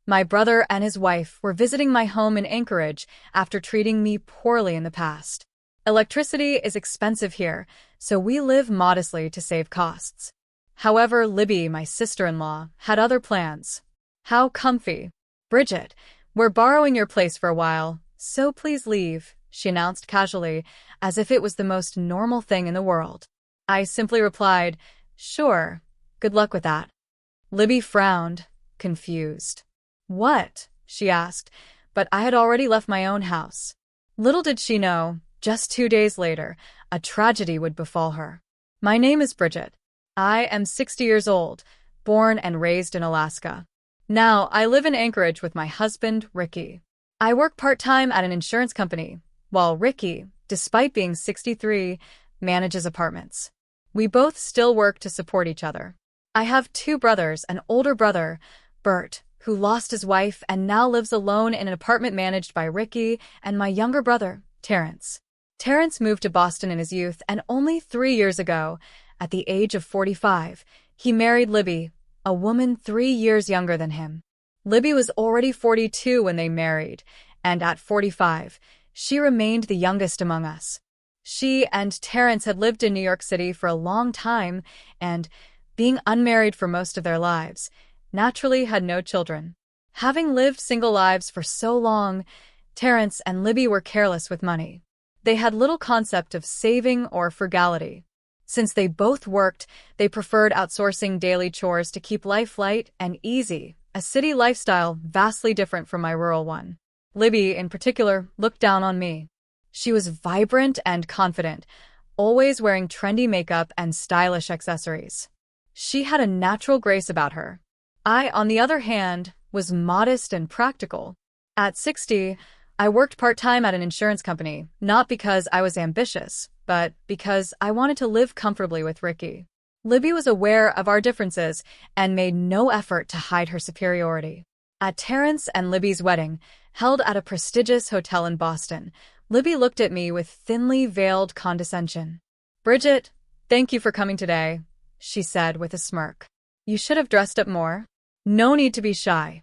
My brother and his wife were visiting my home in Anchorage after treating me poorly in the past. Electricity is expensive here, so we live modestly to save costs. However, Libby, my sister-in-law, had other plans. How comfy. Bridget, we're borrowing your place for a while, so please leave, she announced casually, as if it was the most normal thing in the world. I simply replied, sure, good luck with that. Libby frowned, confused. What? She asked, but I had already left my own house. Little did she know, just 2 days later, a tragedy would befall her. My name is Bridget. I am 60 years old, born and raised in Alaska. Now, I live in Anchorage with my husband, Ricky. I work part-time at an insurance company, while Ricky, despite being 63, manages apartments. We both still work to support each other. I have 2 brothers, an older brother, Bert, who lost his wife and now lives alone in an apartment managed by Ricky, and my younger brother, Terrence. Terrence moved to Boston in his youth, and only 3 years ago, at the age of 45, he married Libby, a woman 3 years younger than him. Libby was already 42 when they married, and at 45, she remained the youngest among us. She and Terrence had lived in New York City for a long time and, being unmarried for most of their lives, naturally had no children. Having lived single lives for so long, Terrence and Libby were careless with money. They had little concept of saving or frugality. Since they both worked, they preferred outsourcing daily chores to keep life light and easy, a city lifestyle vastly different from my rural one. Libby, in particular, looked down on me. She was vibrant and confident, always wearing trendy makeup and stylish accessories. She had a natural grace about her. I, on the other hand, was modest and practical. At 60, I worked part-time at an insurance company, not because I was ambitious, but because I wanted to live comfortably with Ricky. Libby was aware of our differences and made no effort to hide her superiority. At Terrence and Libby's wedding, held at a prestigious hotel in Boston, Libby looked at me with thinly veiled condescension. "Bridget, thank you for coming today," she said with a smirk. "You should have dressed up more. No need to be shy."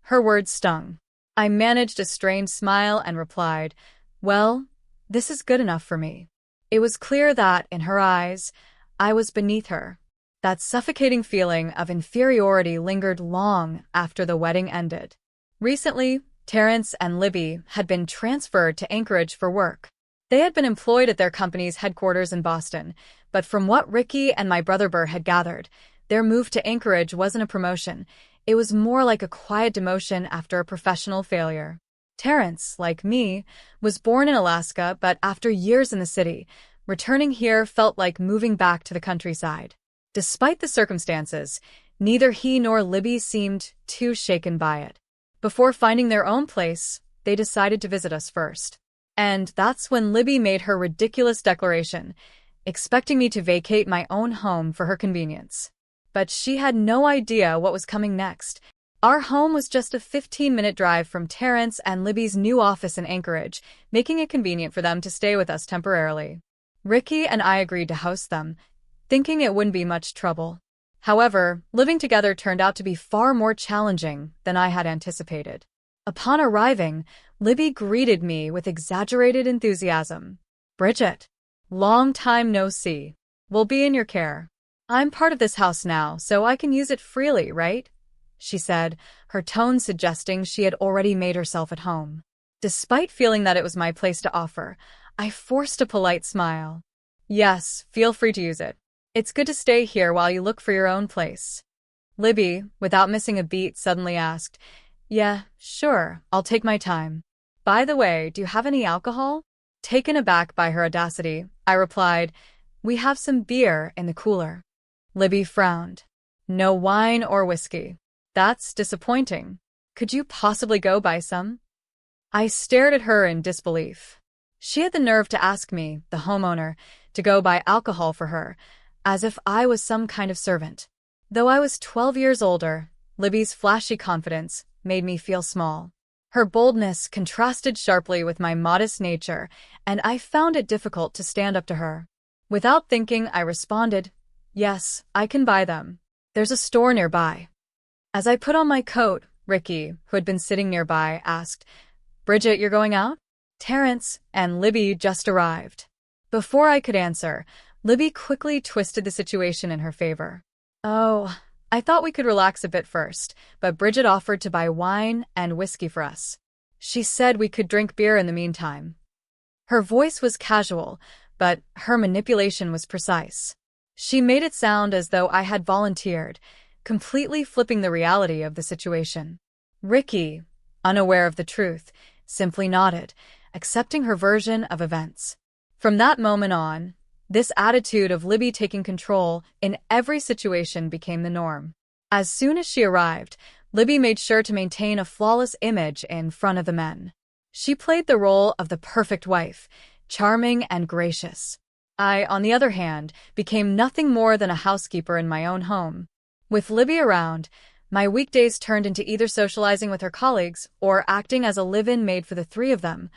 Her words stung. I managed a strained smile and replied, "Well, this is good enough for me." It was clear that, in her eyes, I was beneath her. That suffocating feeling of inferiority lingered long after the wedding ended. Recently, Terrence and Libby had been transferred to Anchorage for work. They had been employed at their company's headquarters in Boston, but from what Ricky and my brother Bert had gathered, their move to Anchorage wasn't a promotion. It was more like a quiet demotion after a professional failure. Terrence, like me, was born in Alaska, but after years in the city, returning here felt like moving back to the countryside. Despite the circumstances, neither he nor Libby seemed too shaken by it. Before finding their own place, they decided to visit us first. And that's when Libby made her ridiculous declaration, expecting me to vacate my own home for her convenience. But she had no idea what was coming next. Our home was just a 15-minute drive from Terrence and Libby's new office in Anchorage, making it convenient for them to stay with us temporarily. Ricky and I agreed to host them, thinking it wouldn't be much trouble. However, living together turned out to be far more challenging than I had anticipated. Upon arriving, Libby greeted me with exaggerated enthusiasm. "Bridget, long time no see. We'll be in your care. I'm part of this house now, so I can use it freely, right?" she said, her tone suggesting she had already made herself at home. Despite feeling that it was my place to offer, I forced a polite smile. "Yes, feel free to use it. It's good to stay here while you look for your own place." Libby, without missing a beat, suddenly asked, "Yeah, sure, I'll take my time. By the way, do you have any alcohol?" Taken aback by her audacity, I replied, "We have some beer in the cooler." Libby frowned. "No wine or whiskey. That's disappointing. Could you possibly go buy some?" I stared at her in disbelief. She had the nerve to ask me, the homeowner, to go buy alcohol for her, as if I was some kind of servant. Though I was 12 years older, Libby's flashy confidence made me feel small. Her boldness contrasted sharply with my modest nature, and I found it difficult to stand up to her. Without thinking, I responded, "Yes, I can buy them. There's a store nearby." As I put on my coat, Ricky, who had been sitting nearby, asked, "Bridget, you're going out?" Terrence and Libby just arrived. Before I could answer, Libby quickly twisted the situation in her favor. "Oh, I thought we could relax a bit first, but Bridget offered to buy wine and whiskey for us. She said we could drink beer in the meantime." Her voice was casual, but her manipulation was precise. She made it sound as though I had volunteered, completely flipping the reality of the situation. Ricky, unaware of the truth, simply nodded, accepting her version of events. From that moment on, this attitude of Libby taking control in every situation became the norm. As soon as she arrived, Libby made sure to maintain a flawless image in front of the men. She played the role of the perfect wife, charming and gracious. I, on the other hand, became nothing more than a housekeeper in my own home. With Libby around, my weekdays turned into either socializing with her colleagues or acting as a live-in maid for the three of them,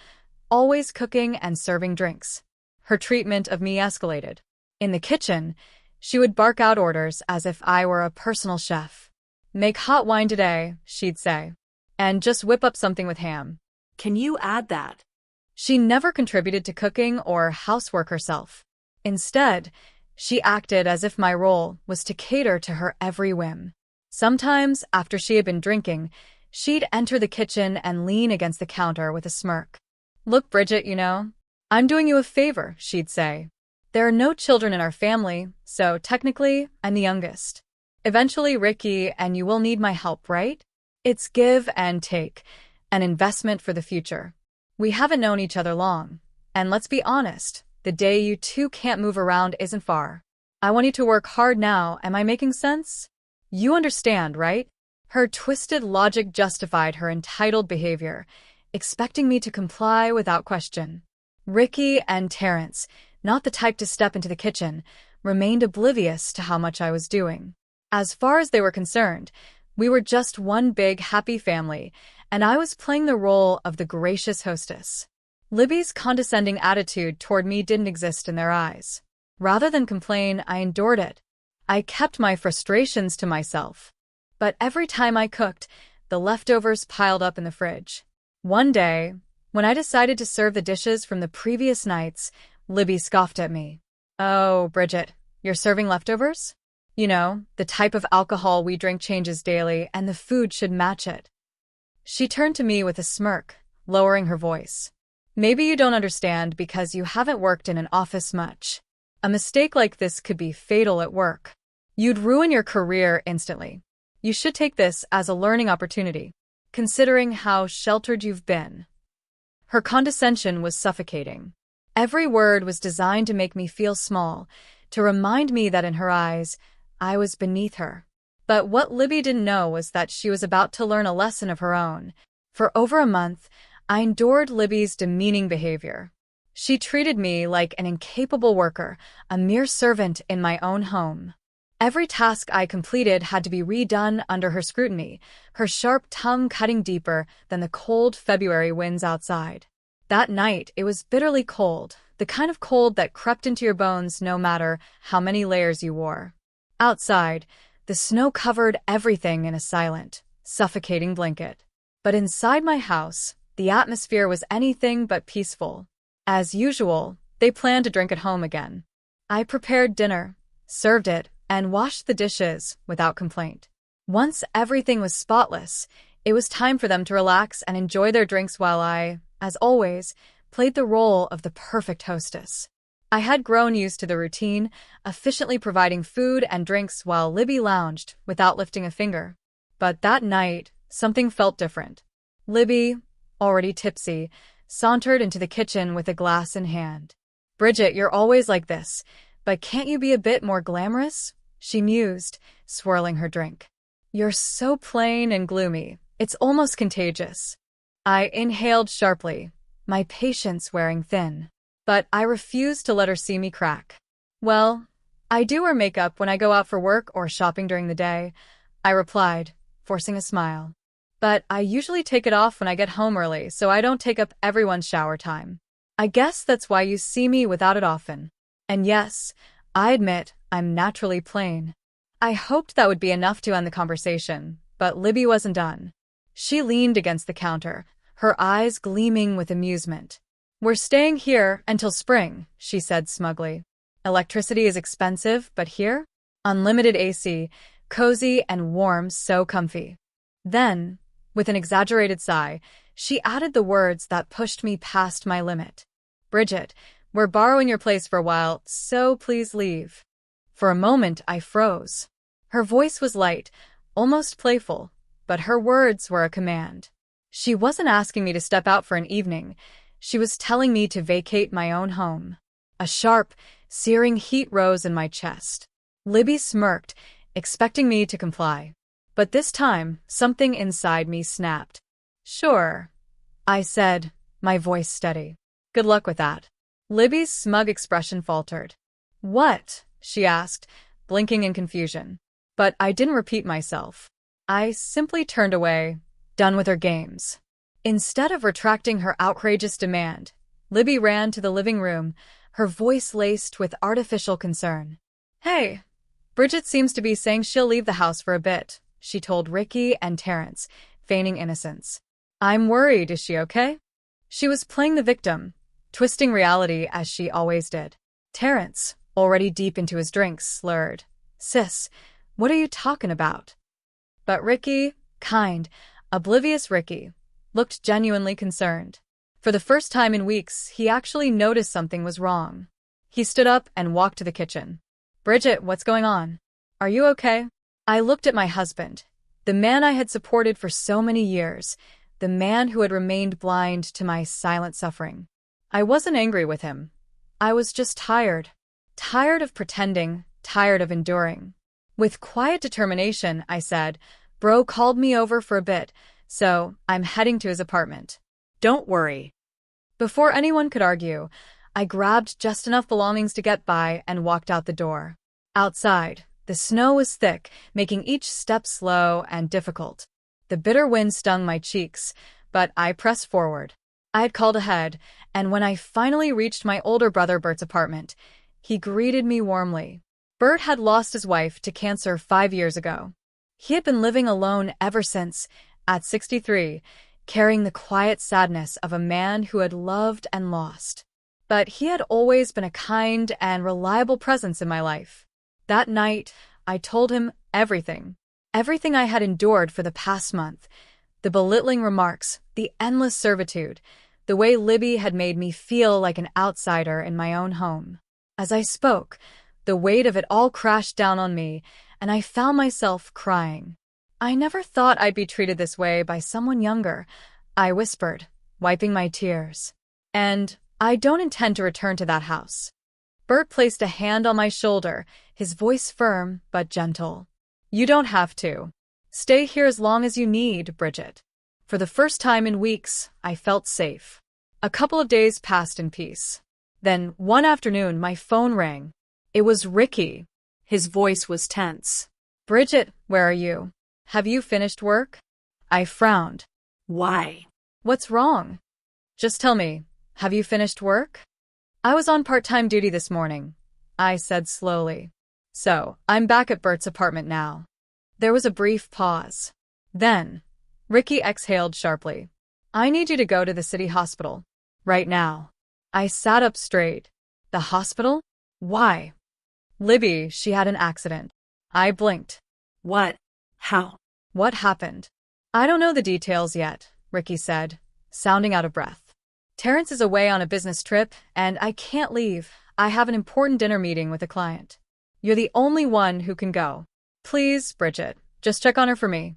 always cooking and serving drinks. Her treatment of me escalated. In the kitchen, she would bark out orders as if I were a personal chef. "Make hot wine today," she'd say, "and just whip up something with ham. Can you add that?" She never contributed to cooking or housework herself. Instead, she acted as if my role was to cater to her every whim. Sometimes, after she had been drinking, she'd enter the kitchen and lean against the counter with a smirk. "Look, Bridget, I'm doing you a favor," she'd say. "There are no children in our family, so technically, I'm the youngest. Eventually, Ricky and you will need my help, right? It's give and take, an investment for the future. We haven't known each other long, and let's be honest, the day you two can't move around isn't far. I want you to work hard now, am I making sense? You understand, right?" Her twisted logic justified her entitled behavior, expecting me to comply without question. Ricky and Terrence, not the type to step into the kitchen, remained oblivious to how much I was doing. As far as they were concerned, we were just one big happy family, and I was playing the role of the gracious hostess. Libby's condescending attitude toward me didn't exist in their eyes. Rather than complain, I endured it. I kept my frustrations to myself. But every time I cooked, the leftovers piled up in the fridge. One day, when I decided to serve the dishes from the previous nights, Libby scoffed at me. "Oh, Bridget, you're serving leftovers? The type of alcohol we drink changes daily, and the food should match it." She turned to me with a smirk, lowering her voice. "Maybe you don't understand because you haven't worked in an office much. A mistake like this could be fatal at work. You'd ruin your career instantly. You should take this as a learning opportunity, considering how sheltered you've been." Her condescension was suffocating. Every word was designed to make me feel small, to remind me that in her eyes, I was beneath her. But what Libby didn't know was that she was about to learn a lesson of her own. For over a month, I endured Libby's demeaning behavior. She treated me like an incapable worker, a mere servant in my own home. Every task I completed had to be redone under her scrutiny, her sharp tongue cutting deeper than the cold February winds outside. That night, it was bitterly cold, the kind of cold that crept into your bones no matter how many layers you wore. Outside, the snow covered everything in a silent, suffocating blanket. But inside my house, the atmosphere was anything but peaceful. As usual, they planned to drink at home again. I prepared dinner, served it, and washed the dishes without complaint. Once everything was spotless, it was time for them to relax and enjoy their drinks while I, as always, played the role of the perfect hostess. I had grown used to the routine, efficiently providing food and drinks while Libby lounged without lifting a finger. But that night, something felt different. Libby, already tipsy, sauntered into the kitchen with a glass in hand. "Bridget, you're always like this, but can't you be a bit more glamorous?" she mused, swirling her drink. "You're so plain and gloomy, it's almost contagious." I inhaled sharply, my patience wearing thin. But I refused to let her see me crack. "Well, I do wear makeup when I go out for work or shopping during the day," I replied, forcing a smile. "But I usually take it off when I get home early so I don't take up everyone's shower time. I guess that's why you see me without it often. And yes, I admit I'm naturally plain." I hoped that would be enough to end the conversation, but Libby wasn't done. She leaned against the counter, her eyes gleaming with amusement. "We're staying here until spring," she said smugly. "Electricity is expensive, but here? Unlimited AC, cozy and warm, so comfy." Then, with an exaggerated sigh, she added the words that pushed me past my limit. "Bridget, we're borrowing your place for a while, so please leave." For a moment, I froze. Her voice was light, almost playful, but her words were a command. She wasn't asking me to step out for an evening. She was telling me to vacate my own home. A sharp, searing heat rose in my chest. Libby smirked, expecting me to comply. But this time, something inside me snapped. "Sure," I said, my voice steady. "Good luck with that." Libby's smug expression faltered. "What?" she asked, blinking in confusion. But I didn't repeat myself. I simply turned away, done with her games. Instead of retracting her outrageous demand, Libby ran to the living room, her voice laced with artificial concern. "Hey, Bridget seems to be saying she'll leave the house for a bit," she told Ricky and Terrence, feigning innocence. "I'm worried, is she okay?" She was playing the victim, twisting reality as she always did. Terrence, already deep into his drinks, slurred, "Sis, what are you talking about?" But Ricky, kind, oblivious Ricky, looked genuinely concerned. For the first time in weeks, he actually noticed something was wrong. He stood up and walked to the kitchen. "Bridget, what's going on? Are you okay?" I looked at my husband, the man I had supported for so many years, the man who had remained blind to my silent suffering. I wasn't angry with him. I was just tired. Tired of pretending, tired of enduring. With quiet determination, I said, "Bro called me over for a bit, so I'm heading to his apartment. Don't worry." Before anyone could argue, I grabbed just enough belongings to get by and walked out the door. Outside, the snow was thick, making each step slow and difficult. The bitter wind stung my cheeks, but I pressed forward. I had called ahead, and when I finally reached my older brother Bert's apartment, he greeted me warmly. Bert had lost his wife to cancer 5 years ago. He had been living alone ever since, at 63, carrying the quiet sadness of a man who had loved and lost. But he had always been a kind and reliable presence in my life. That night, I told him everything. Everything I had endured for the past month. The belittling remarks, the endless servitude, the way Libby had made me feel like an outsider in my own home. As I spoke, the weight of it all crashed down on me, and I found myself crying. "I never thought I'd be treated this way by someone younger," I whispered, wiping my tears. "And I don't intend to return to that house." Bert placed a hand on my shoulder, his voice firm but gentle. "You don't have to. Stay here as long as you need, Bridget." For the first time in weeks, I felt safe. A couple of days passed in peace. Then, one afternoon, my phone rang. It was Ricky. His voice was tense. "Bridget, where are you? Have you finished work?" I frowned. "Why? What's wrong?" "Just tell me, have you finished work?" "I was on part-time duty this morning," I said slowly. "So, I'm back at Bert's apartment now." There was a brief pause. Then, Ricky exhaled sharply. "I need you to go to the city hospital. Right now." I sat up straight. "The hospital? Why?" "Libby, she had an accident." I blinked. "What? How? What happened?" "I don't know the details yet," Ricky said, sounding out of breath. "Terrence is away on a business trip, and I can't leave. I have an important dinner meeting with a client. You're the only one who can go. Please, Bridget, just check on her for me."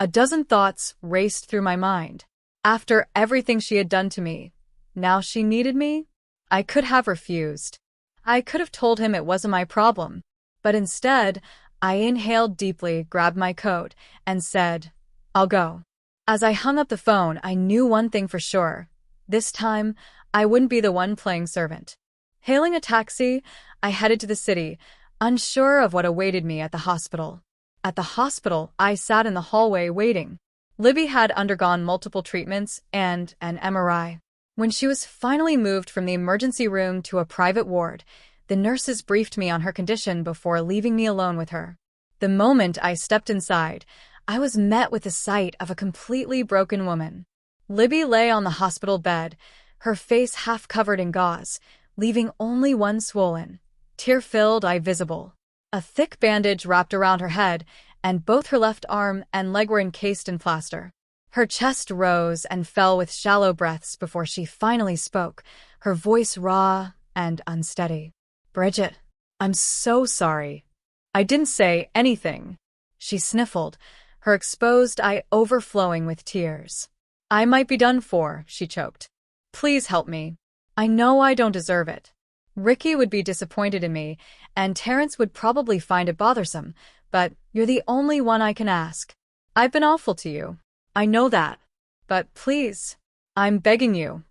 A dozen thoughts raced through my mind. After everything she had done to me, now she needed me? I could have refused. I could have told him it wasn't my problem. But instead, I inhaled deeply, grabbed my coat, and said, "I'll go." As I hung up the phone, I knew one thing for sure. This time, I wouldn't be the one playing servant. Hailing a taxi, I headed to the city, unsure of what awaited me at the hospital. At the hospital, I sat in the hallway waiting. Libby had undergone multiple treatments and an MRI. When she was finally moved from the emergency room to a private ward, the nurses briefed me on her condition before leaving me alone with her. The moment I stepped inside, I was met with the sight of a completely broken woman. Libby lay on the hospital bed, her face half covered in gauze, leaving only one swollen, tear-filled eye visible. A thick bandage wrapped around her head, and both her left arm and leg were encased in plaster. Her chest rose and fell with shallow breaths before she finally spoke, her voice raw and unsteady. "Bridget, I'm so sorry. I didn't say anything." She sniffled, her exposed eye overflowing with tears. "I might be done for," she choked. "Please help me. I know I don't deserve it. Ricky would be disappointed in me, and Terrence would probably find it bothersome, but you're the only one I can ask. I've been awful to you. I know that. But please, I'm begging you."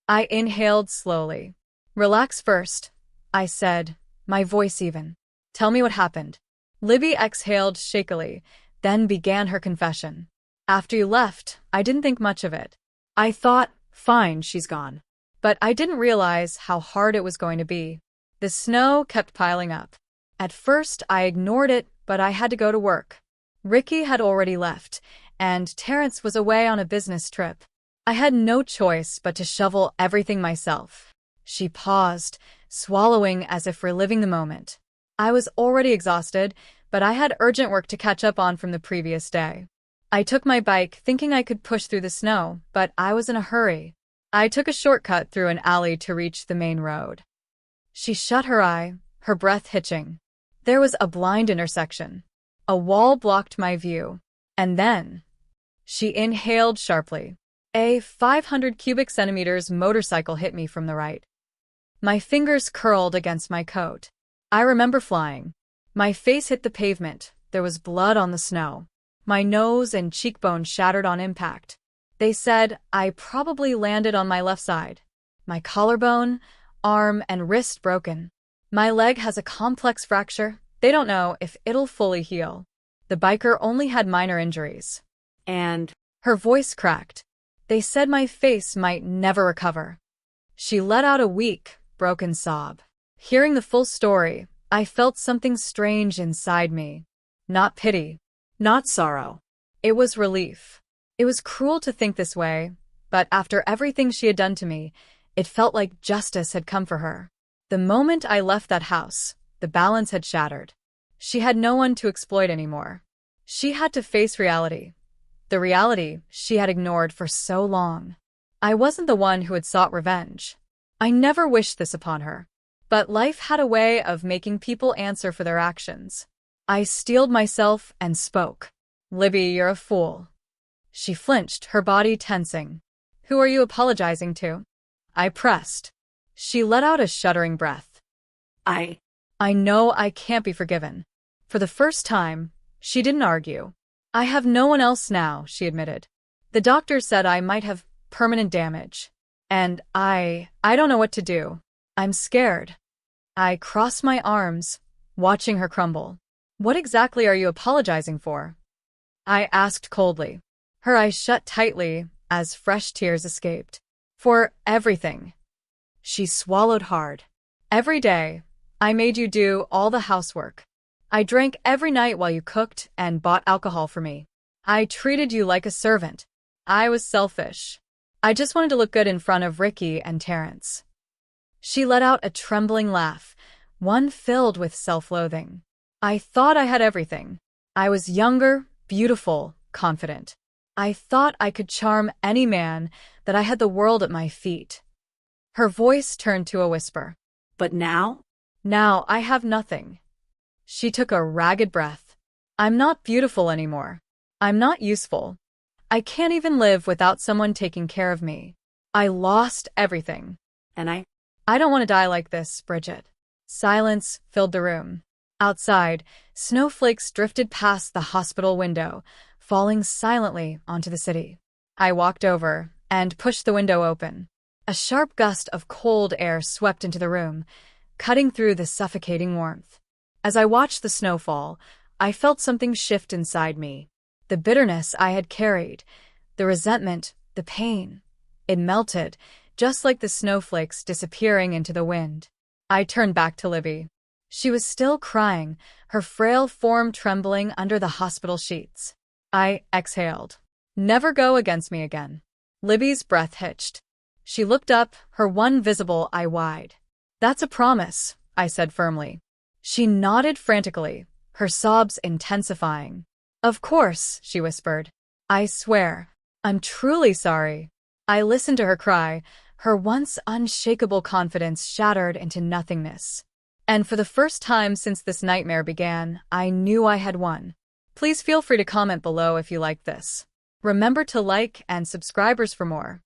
I inhaled slowly. "Relax first," I said, my voice even. "Tell me what happened." Libby exhaled shakily, then began her confession. "After you left, I didn't think much of it. I thought, fine, she's gone. But I didn't realize how hard it was going to be. The snow kept piling up. At first, I ignored it, but I had to go to work. Ricky had already left, and Terrence was away on a business trip. I had no choice but to shovel everything myself." She paused, swallowing as if reliving the moment. I was already exhausted, but I had urgent work to catch up on from the previous day. I took my bike, thinking I could push through the snow, but I was in a hurry. I took a shortcut through an alley to reach the main road. She shut her eye, her breath hitching. There was a blind intersection. A wall blocked my view. And then she inhaled sharply. A 500 cubic centimeters motorcycle hit me from the right. My fingers curled against my coat. I remember flying. My face hit the pavement. There was blood on the snow. My nose and cheekbone shattered on impact. They said I probably landed on my left side. My collarbone, arm, and wrist broken. My leg has a complex fracture. They don't know if it'll fully heal. The biker only had minor injuries. And her voice cracked. They said my face might never recover. She let out a weak, broken sob. Hearing the full story, I felt something strange inside me. Not pity. Not sorrow. It was relief. It was cruel to think this way, but after everything she had done to me, it felt like justice had come for her. The moment I left that house, the balance had shattered. She had no one to exploit anymore. She had to face reality. The reality she had ignored for so long. I wasn't the one who had sought revenge. I never wished this upon her. But life had a way of making people answer for their actions. I steeled myself and spoke. "Libby, you're a fool." She flinched, her body tensing. "Who are you apologizing to?" I pressed. She let out a shuddering breath. I know I can't be forgiven." For the first time, she didn't argue. "I have no one else now," she admitted. "The doctor said I might have permanent damage. And I don't know what to do. I'm scared." I crossed my arms, watching her crumble. "What exactly are you apologizing for?" I asked coldly. Her eyes shut tightly as fresh tears escaped. "For everything." She swallowed hard. "Every day, I made you do all the housework. I drank every night while you cooked and bought alcohol for me. I treated you like a servant. I was selfish. I just wanted to look good in front of Ricky and Terrence." She let out a trembling laugh, one filled with self-loathing. "I thought I had everything. I was younger, beautiful, confident. I thought I could charm any man, that I had the world at my feet." Her voice turned to a whisper. "But now?" "Now I have nothing." She took a ragged breath. "I'm not beautiful anymore. I'm not useful. I can't even live without someone taking care of me. I lost everything. And I don't want to die like this, Bridget." Silence filled the room. Outside, snowflakes drifted past the hospital window, falling silently onto the city. I walked over and pushed the window open. A sharp gust of cold air swept into the room, cutting through the suffocating warmth. As I watched the snow fall, I felt something shift inside me. The bitterness I had carried, the resentment, the pain. It melted, just like the snowflakes disappearing into the wind. I turned back to Libby. She was still crying, her frail form trembling under the hospital sheets. I exhaled. Never go against me again. Libby's breath hitched. She looked up, her one visible eye wide. That's a promise, I said firmly. She nodded frantically, her sobs intensifying. Of course, she whispered. I swear. I'm truly sorry. I listened to her cry, her once unshakable confidence shattered into nothingness. And for the first time since this nightmare began, I knew I had won. Please feel free to comment below if you liked this. Remember to like and subscribe for more.